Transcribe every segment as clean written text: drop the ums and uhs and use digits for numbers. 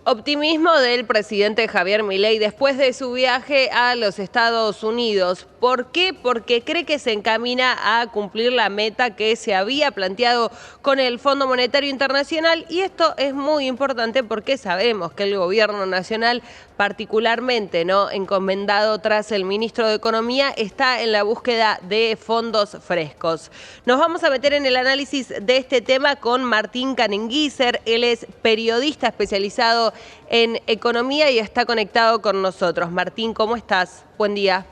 Optimismo del presidente Javier Milei después de su viaje a los Estados Unidos. ¿Por qué? Porque cree que se encamina a cumplir la meta que se había planteado con el Fondo Monetario Internacional, y esto es muy importante porque sabemos que el gobierno nacional, particularmente encomendado tras el ministro de Economía, está en la búsqueda de fondos frescos. Nos vamos a meter en el análisis de este tema con Martín Canenguícer. Él es periodista especializado en economía y está conectado con nosotros. Martín, ¿cómo estás? Buen día.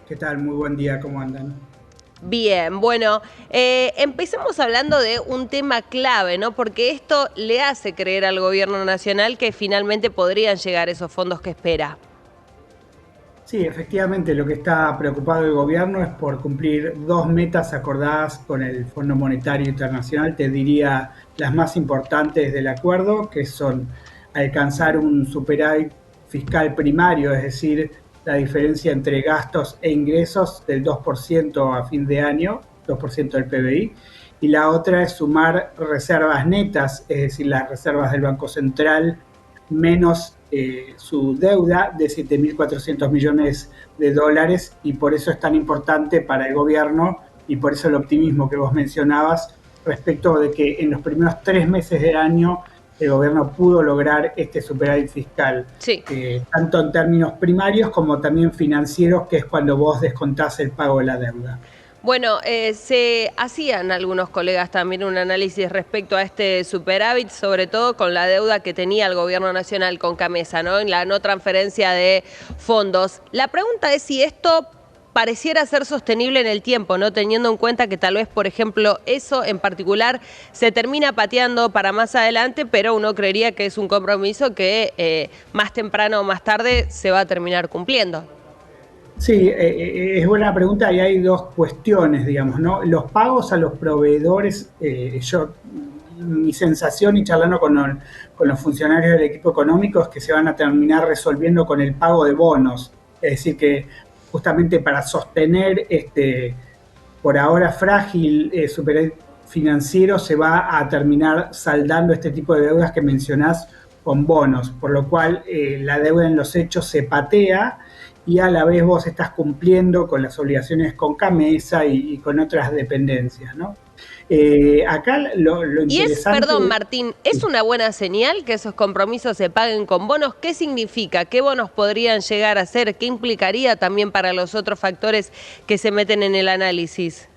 ¿Qué tal? Muy buen día, ¿cómo andan? Bien, bueno, empecemos hablando de un tema clave, porque esto le hace creer al gobierno nacional que finalmente podrían llegar esos fondos que espera. Sí, efectivamente, lo que está preocupado el gobierno es por cumplir dos metas acordadas con el Fondo Monetario Internacional, te diría las más importantes del acuerdo, que son alcanzar un superávit fiscal primario, es decir, la diferencia entre gastos e ingresos del 2% a fin de año, 2% del PBI, y la otra es sumar reservas netas, es decir, las reservas del Banco Central menos su deuda de 7.400 millones de dólares, y por eso es tan importante para el gobierno y por eso el optimismo que vos mencionabas respecto de que en los primeros 3 meses del año el gobierno pudo lograr este superávit fiscal, Sí. Tanto en términos primarios como también financieros, que es cuando vos descontás el pago de la deuda. Bueno, se hacían algunos colegas también un análisis respecto a este superávit, sobre todo con la deuda que tenía el gobierno nacional con Camesa, en la no transferencia de fondos. La pregunta es si esto pareciera ser sostenible en el tiempo, teniendo en cuenta que tal vez, por ejemplo, eso en particular se termina pateando para más adelante, pero uno creería que es un compromiso que más temprano o más tarde se va a terminar cumpliendo. Sí, es buena pregunta y hay dos cuestiones, digamos, ¿no? Los pagos a los proveedores, mi sensación y charlando con los funcionarios del equipo económico es que se van a terminar resolviendo con el pago de bonos. Es decir, que justamente para sostener este, por ahora frágil superávit financiero, se va a terminar saldando este tipo de deudas que mencionás con bonos, por lo cual la deuda en los hechos se patea y a la vez vos estás cumpliendo con las obligaciones con Camesa y con otras dependencias, ¿no? Acá lo Y interesante... perdón Martín, ¿es una buena señal que esos compromisos se paguen con bonos? ¿Qué significa? ¿Qué bonos podrían llegar a ser? ¿Qué implicaría también para los otros factores que se meten en el análisis?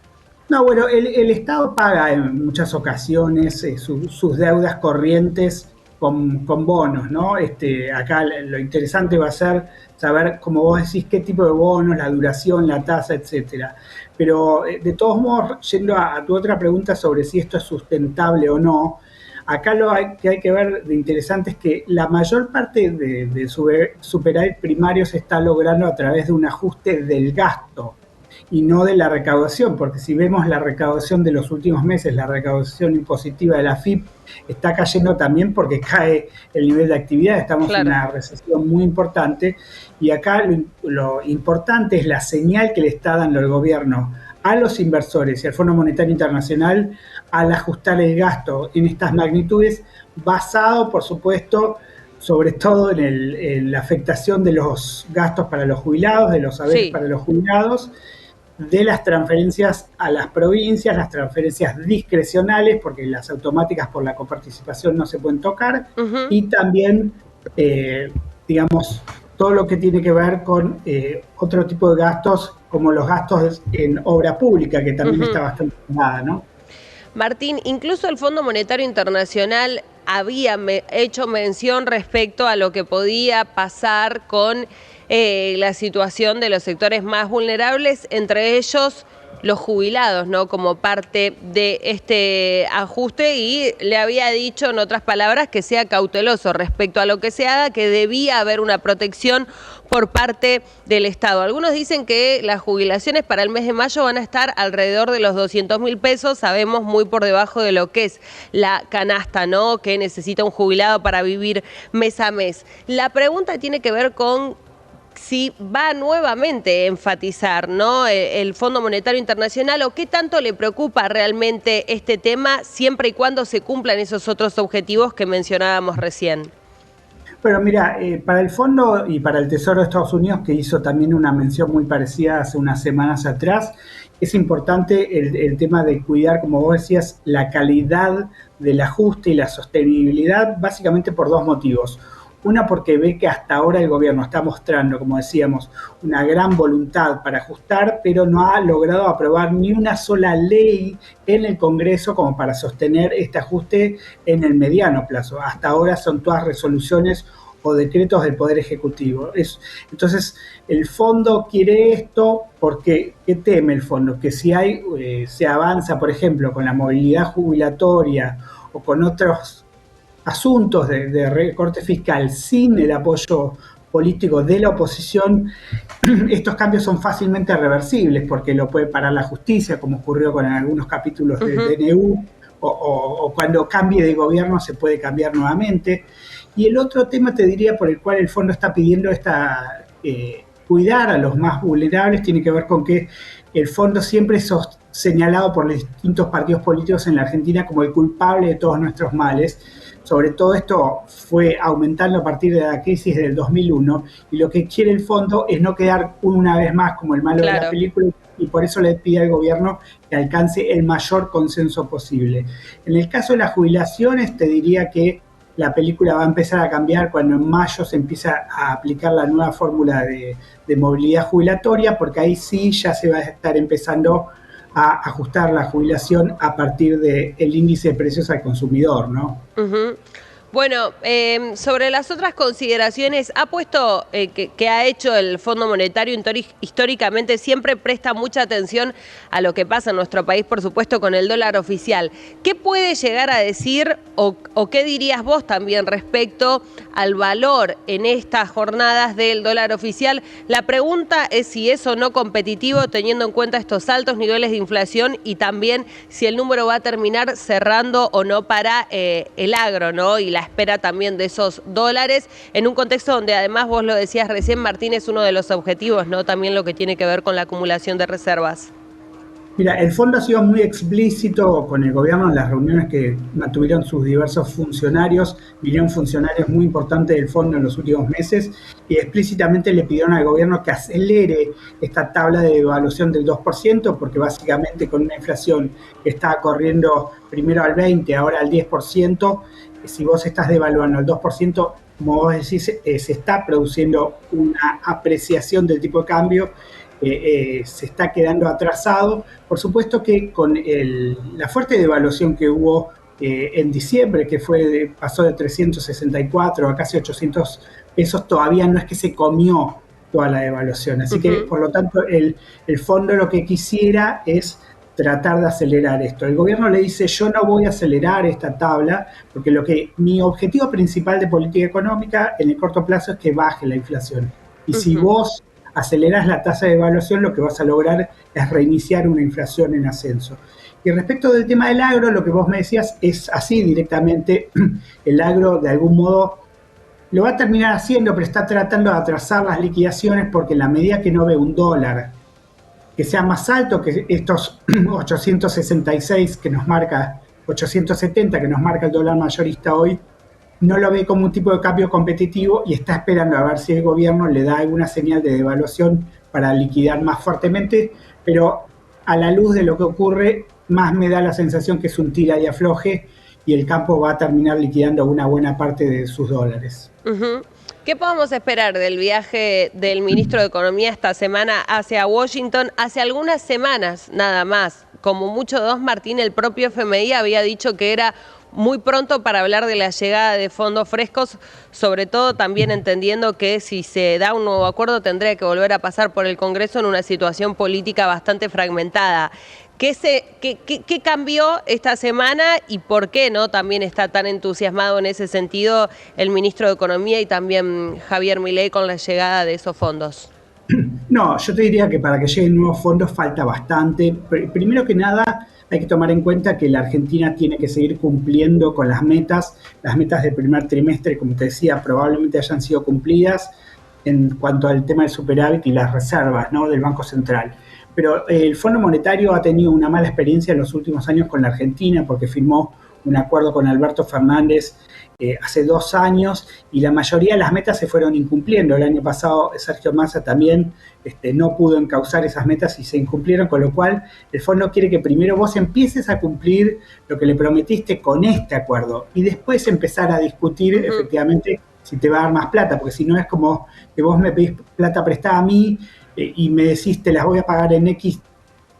No, bueno, el Estado paga en muchas ocasiones sus deudas corrientes con bonos, ¿no? Acá lo interesante va a ser saber, como vos decís, qué tipo de bonos, la duración, la tasa, etcétera. Pero de todos modos, yendo a tu otra pregunta sobre si esto es sustentable o no, acá que hay que ver de interesante es que la mayor parte de superávit primario se está logrando a través de un ajuste del gasto y no de la recaudación, porque si vemos la recaudación de los últimos meses, la recaudación impositiva de la AFIP está cayendo también porque cae el nivel de actividad, estamos Claro. en una recesión muy importante, y acá lo importante es la señal que le está dando el gobierno a los inversores y al Fondo Monetario Internacional al ajustar el gasto en estas magnitudes, basado, por supuesto, sobre todo en la afectación de los gastos para los jubilados, de los saberes para los jubilados, de las transferencias a las provincias, las transferencias discrecionales, porque las automáticas por la coparticipación no se pueden tocar, y también, digamos, todo lo que tiene que ver con otro tipo de gastos, como los gastos en obra pública, que también está bastante nada, ¿no? Martín, incluso el Fondo Monetario Internacional había hecho mención respecto a lo que podía pasar con la situación de los sectores más vulnerables, entre ellos los jubilados, como parte de este ajuste, y le había dicho, en otras palabras, que sea cauteloso respecto a lo que se haga, que debía haber una protección por parte del Estado. Algunos dicen que las jubilaciones para el mes de mayo van a estar alrededor de los 200.000 pesos, sabemos muy por debajo de lo que es la canasta, que necesita un jubilado para vivir mes a mes. La pregunta tiene que ver con si va nuevamente a enfatizar el Fondo Monetario Internacional, o qué tanto le preocupa realmente este tema siempre y cuando se cumplan esos otros objetivos que mencionábamos recién. Bueno, mira, para el fondo y para el Tesoro de Estados Unidos, que hizo también una mención muy parecida hace unas semanas atrás, es importante el tema de cuidar, como vos decías, la calidad del ajuste y la sostenibilidad, básicamente por dos motivos. Una, porque ve que hasta ahora el gobierno está mostrando, como decíamos, una gran voluntad para ajustar, pero no ha logrado aprobar ni una sola ley en el Congreso como para sostener este ajuste en el mediano plazo. Hasta ahora son todas resoluciones o decretos del Poder Ejecutivo. Entonces, el fondo quiere esto porque, ¿qué teme el fondo? Que si se avanza, por ejemplo, con la movilidad jubilatoria o con otros asuntos de recorte fiscal sin el apoyo político de la oposición, estos cambios son fácilmente reversibles porque lo puede parar la justicia, como ocurrió con algunos capítulos del DNU, o cuando cambie de gobierno se puede cambiar nuevamente. Y el otro tema, te diría, por el cual el fondo está pidiendo cuidar a los más vulnerables, tiene que ver con que el fondo siempre es señalado por los distintos partidos políticos en la Argentina como el culpable de todos nuestros males. Sobre todo esto fue aumentando a partir de la crisis del 2001 y lo que quiere el fondo es no quedar una vez más como el malo de la película y por eso le pide al gobierno que alcance el mayor consenso posible. En el caso de las jubilaciones, te diría que la película va a empezar a cambiar cuando en mayo se empieza a aplicar la nueva fórmula de movilidad jubilatoria, porque ahí sí ya se va a estar empezando a ajustar la jubilación a partir del índice de precios al consumidor, ¿no? Uh-huh. Bueno, sobre las otras consideraciones, ha puesto que ha hecho el Fondo Monetario históricamente, siempre presta mucha atención a lo que pasa en nuestro país, por supuesto, con el dólar oficial. ¿Qué puede llegar a decir o qué dirías vos también respecto al valor en estas jornadas del dólar oficial? La pregunta es si es o no competitivo teniendo en cuenta estos altos niveles de inflación y también si el número va a terminar cerrando o no para el agro, ¿no? Y la espera también de esos dólares, en un contexto donde además vos lo decías recién, Martín, es uno de los objetivos, ¿no? También lo que tiene que ver con la acumulación de reservas. Mira, el fondo ha sido muy explícito con el gobierno en las reuniones que mantuvieron sus diversos funcionarios, vinieron funcionarios muy importantes del fondo en los últimos meses y explícitamente le pidieron al gobierno que acelere esta tabla de devaluación del 2%, porque básicamente con una inflación que está corriendo primero al 20%, ahora al 10%, si vos estás devaluando al 2%, como vos decís, se está produciendo una apreciación del tipo de cambio, se está quedando atrasado. Por supuesto que con la fuerte devaluación que hubo en diciembre, que pasó de 364 a casi 800 pesos, todavía no es que se comió toda la devaluación. Así que, por lo tanto, el fondo lo que quisiera es tratar de acelerar esto. El gobierno le dice, yo no voy a acelerar esta tabla, porque mi objetivo principal de política económica en el corto plazo es que baje la inflación. Y si vos aceleras la tasa de devaluación, lo que vas a lograr es reiniciar una inflación en ascenso. Y respecto del tema del agro, lo que vos me decías es así directamente. El agro, de algún modo, lo va a terminar haciendo, pero está tratando de atrasar las liquidaciones porque en la medida que no ve un dólar que sea más alto que estos 866 que nos marca, 870 que nos marca el dólar mayorista hoy, no lo ve como un tipo de cambio competitivo y está esperando a ver si el gobierno le da alguna señal de devaluación para liquidar más fuertemente, pero a la luz de lo que ocurre, más me da la sensación que es un tira y afloje y el campo va a terminar liquidando una buena parte de sus dólares. ¿Qué podemos esperar del viaje del ministro de Economía esta semana hacia Washington? Hace algunas semanas nada más, como mucho dos, Martín, el propio FMI había dicho que era muy pronto para hablar de la llegada de fondos frescos, sobre todo también entendiendo que si se da un nuevo acuerdo tendría que volver a pasar por el Congreso en una situación política bastante fragmentada. ¿Qué cambió esta semana y por qué no también está tan entusiasmado en ese sentido el ministro de Economía y también Javier Milei con la llegada de esos fondos? No, yo te diría que para que lleguen nuevos fondos falta bastante. Primero que nada, hay que tomar en cuenta que la Argentina tiene que seguir cumpliendo con las metas. Las metas del primer trimestre, como te decía, probablemente hayan sido cumplidas en cuanto al tema del superávit y las reservas, ¿no?, del Banco Central. Pero el Fondo Monetario ha tenido una mala experiencia en los últimos años con la Argentina porque firmó un acuerdo con Alberto Fernández hace 2 años, y la mayoría de las metas se fueron incumpliendo. El año pasado Sergio Massa también no pudo encauzar esas metas y se incumplieron, con lo cual el fondo quiere que primero vos empieces a cumplir lo que le prometiste con este acuerdo y después empezar a discutir efectivamente si te va a dar más plata, porque si no es como que vos me pedís plata prestada a mí y me decís te las voy a pagar en X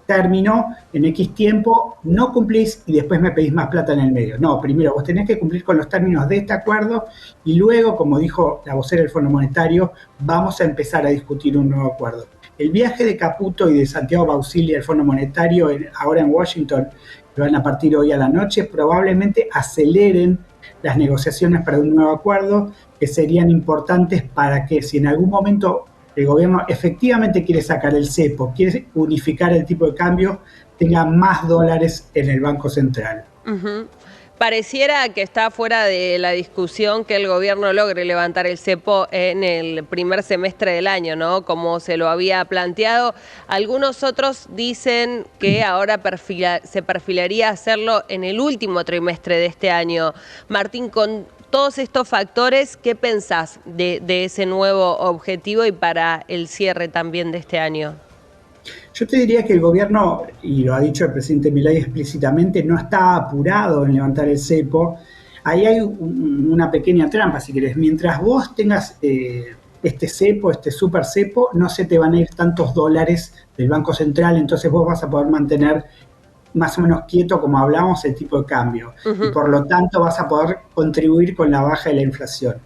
término, en X tiempo, no cumplís y después me pedís más plata en el medio. No, primero vos tenés que cumplir con los términos de este acuerdo y luego, como dijo la vocera del Fondo Monetario, vamos a empezar a discutir un nuevo acuerdo. El viaje de Caputo y de Santiago Bausili al Fondo Monetario, ahora en Washington, que van a partir hoy a la noche, probablemente aceleren las negociaciones para un nuevo acuerdo que serían importantes para que si en algún momento el gobierno efectivamente quiere sacar el cepo, quiere unificar el tipo de cambio, tenga más dólares en el Banco Central. Pareciera que está fuera de la discusión que el gobierno logre levantar el cepo en el primer semestre del año, ¿no? Como se lo había planteado. Algunos otros dicen que ahora se perfilaría hacerlo en el último trimestre de este año. Martín, con todos estos factores, ¿qué pensás de ese nuevo objetivo y para el cierre también de este año? Yo te diría que el gobierno, y lo ha dicho el presidente Milei explícitamente, no está apurado en levantar el cepo. Ahí hay una pequeña trampa, si querés. Mientras vos tengas este cepo, este super cepo, no se te van a ir tantos dólares del Banco Central, entonces vos vas a poder mantener más o menos quieto, como hablamos, el tipo de cambio. Y por lo tanto vas a poder contribuir con la baja de la inflación.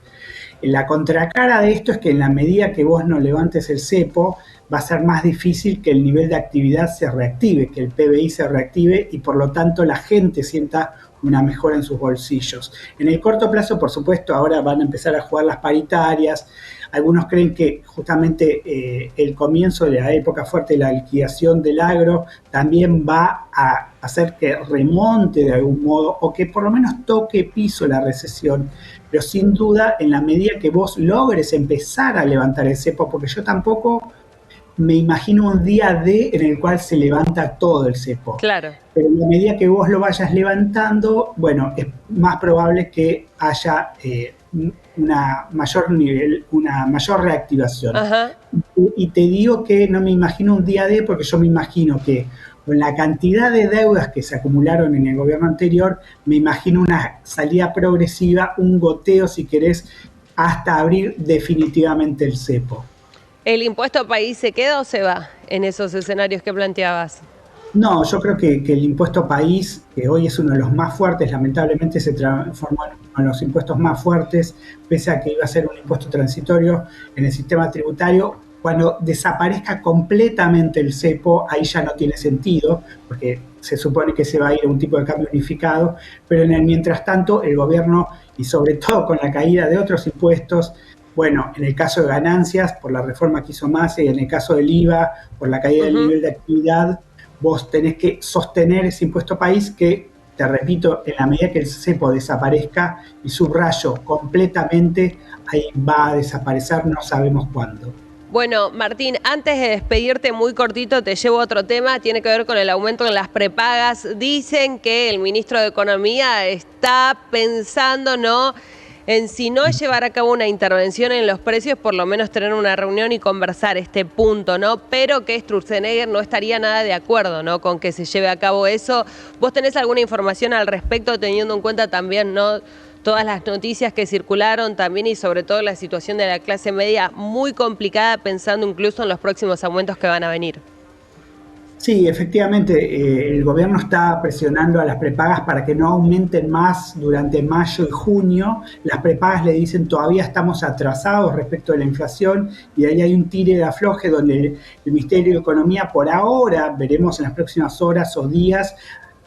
La contracara de esto es que en la medida que vos no levantes el cepo, va a ser más difícil que el nivel de actividad se reactive, que el PBI se reactive y por lo tanto la gente sienta una mejora en sus bolsillos. En el corto plazo, por supuesto, ahora van a empezar a jugar las paritarias. Algunos creen que justamente el comienzo de la época fuerte de la liquidación del agro también va a hacer que remonte de algún modo o que por lo menos toque piso la recesión. Pero sin duda, en la medida que vos logres empezar a levantar el cepo, porque yo tampoco me imagino un día D en el cual se levanta todo el cepo. Claro. Pero en la medida que vos lo vayas levantando, bueno, es más probable que haya una mayor reactivación. Y te digo que no me imagino un día D porque yo me imagino que con la cantidad de deudas que se acumularon en el gobierno anterior, me imagino una salida progresiva, un goteo, si querés, hasta abrir definitivamente el cepo. ¿El impuesto país se queda o se va en esos escenarios que planteabas? No, yo creo que el impuesto país, que hoy es uno de los más fuertes, lamentablemente se transformó en uno de los impuestos más fuertes, pese a que iba a ser un impuesto transitorio en el sistema tributario. Cuando desaparezca completamente el cepo, ahí ya no tiene sentido, porque se supone que se va a ir a un tipo de cambio unificado, pero en el mientras tanto el gobierno, y sobre todo con la caída de otros impuestos, bueno, en el caso de ganancias, por la reforma que hizo Massa, y en el caso del IVA, por la caída del nivel de actividad, vos tenés que sostener ese impuesto país que, te repito, en la medida que el cepo desaparezca, y subrayo completamente, ahí va a desaparecer, no sabemos cuándo. Bueno, Martín, antes de despedirte muy cortito, te llevo a otro tema, tiene que ver con el aumento en las prepagas. Dicen que el ministro de Economía está pensando, ¿no?, en si no llevar a cabo una intervención en los precios, por lo menos tener una reunión y conversar este punto, ¿no? Pero que Sturzenegger no estaría nada de acuerdo, ¿no?, con que se lleve a cabo eso. ¿Vos tenés alguna información al respecto, teniendo en cuenta también, ¿no?, todas las noticias que circularon también y sobre todo la situación de la clase media muy complicada, pensando incluso en los próximos aumentos que van a venir? Sí, efectivamente, el gobierno está presionando a las prepagas para que no aumenten más durante mayo y junio. Las prepagas le dicen todavía estamos atrasados respecto de la inflación y ahí hay un tire de afloje donde el Ministerio de Economía por ahora, veremos en las próximas horas o días,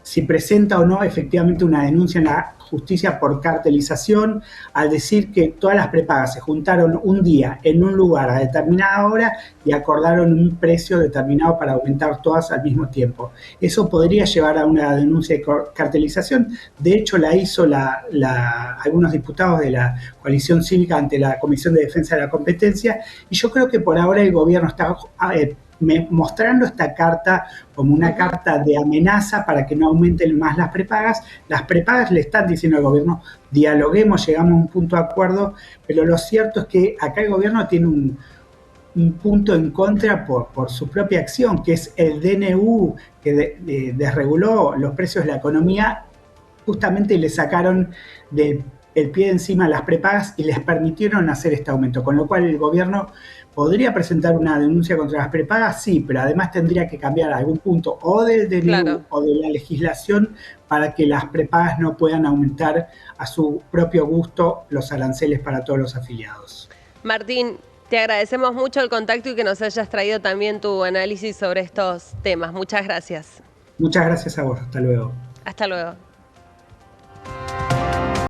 si presenta o no efectivamente una denuncia en la justicia por cartelización, al decir que todas las prepagas se juntaron un día en un lugar a determinada hora y acordaron un precio determinado para aumentar todas al mismo tiempo. Eso podría llevar a una denuncia de cartelización. De hecho, la hizo algunos diputados de la coalición cívica ante la Comisión de Defensa de la Competencia, y yo creo que por ahora el gobierno está mostrando esta carta como una carta de amenaza para que no aumenten más las prepagas. Las prepagas le están diciendo al gobierno, dialoguemos, llegamos a un punto de acuerdo, pero lo cierto es que acá el gobierno tiene un punto en contra por su propia acción, que es el DNU que desreguló los precios de la economía. Justamente le sacaron el pie de encima a las prepagas y les permitieron hacer este aumento, con lo cual el gobierno podría presentar una denuncia contra las prepagas, sí, pero además tendría que cambiar algún punto o del DNU Claro. o de la legislación para que las prepagas no puedan aumentar a su propio gusto los aranceles para todos los afiliados. Martín, te agradecemos mucho el contacto y que nos hayas traído también tu análisis sobre estos temas. Muchas gracias. Muchas gracias a vos, hasta luego. Hasta luego.